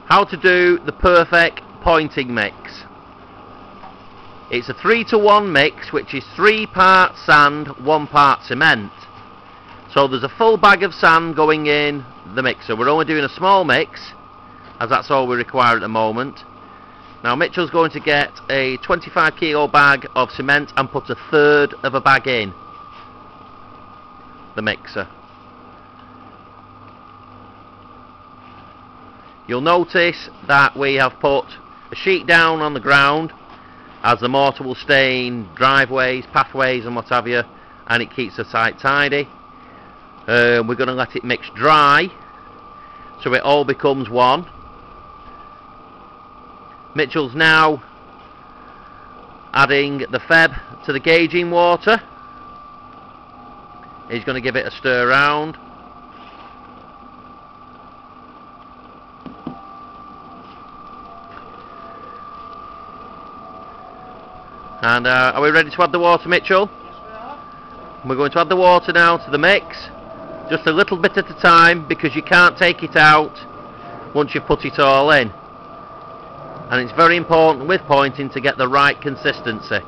How to do the perfect pointing mix. It's a 3-to-1 mix, which is 3 parts sand, 1 part cement. So there's a full bag of sand going in the mixer. We're only doing a small mix, as that's all we require at the moment. Now Mitchell's going to get a 25 kilo bag of cement and put 1/3 of a bag in the mixer. You'll notice that we have put a sheet down on the ground, as the mortar will stain driveways, pathways and what have you, and it keeps the site tidy. We're going to let it mix dry so it all becomes one. Mitchell's now adding the feb to the gauging water. He's going to give it a stir round. And are we ready to add the water, Mitchell? Yes, we are. We're going to add the water now to the mix, just a little bit at a time, because you can't take it out once you've put it all in. And it's very important with pointing to get the right consistency.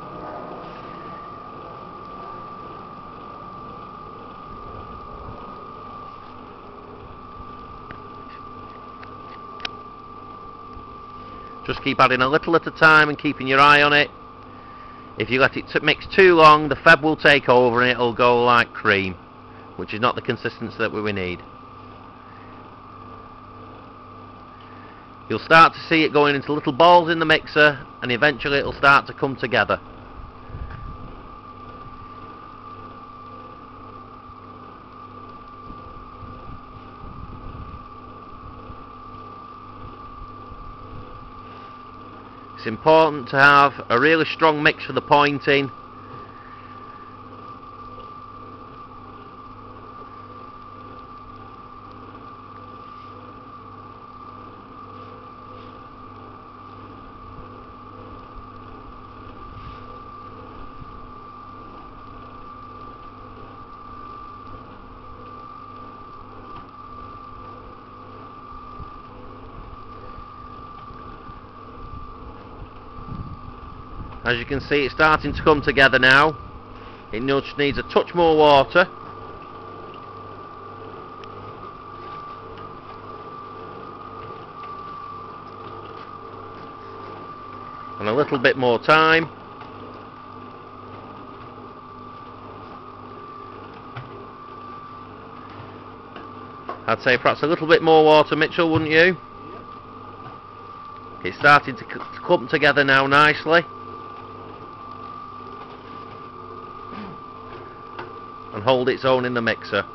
Just keep adding a little at a time and keeping your eye on it. If you let it mix too long, the feb will take over and it'll go like cream, which is not the consistency that we need. You'll start to see it going into little balls in the mixer, and eventually it'll start to come together. It's important to have a really strong mix for the pointing. As you can see, it's starting to come together now. It just needs a touch more water. And a little bit more time. I'd say perhaps a little bit more water, Mitchell, wouldn't you? It's starting to come together now nicely. And hold its own in the mixer.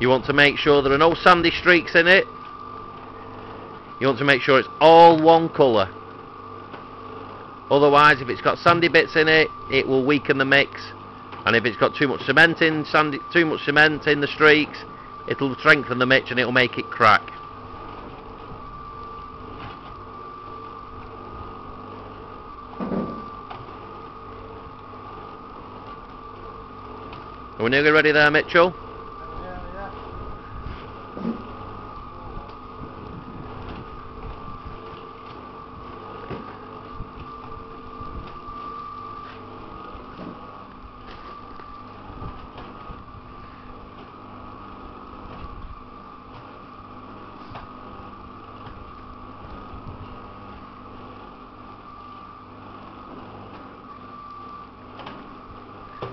You want to make sure there are no sandy streaks in it. You want to make sure it's all one colour. Otherwise, if it's got sandy bits in it, it will weaken the mix. And if it's got too much cement in the streaks, it'll strengthen the mix and it'll make it crack. Are we nearly ready there, Mitchell? Yeah.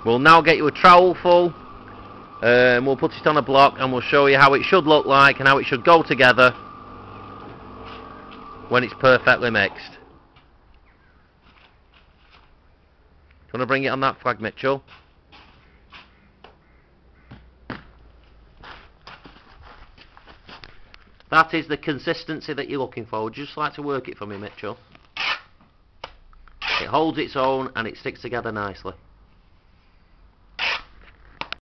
We'll now get you a trowel full, and we'll put it on a block and we'll show you how it should look like and how it should go together when it's perfectly mixed. Do you want to bring it on that flag, Mitchell? That is the consistency that you're looking for. Would you just like to work it for me, Mitchell? It holds its own and it sticks together nicely.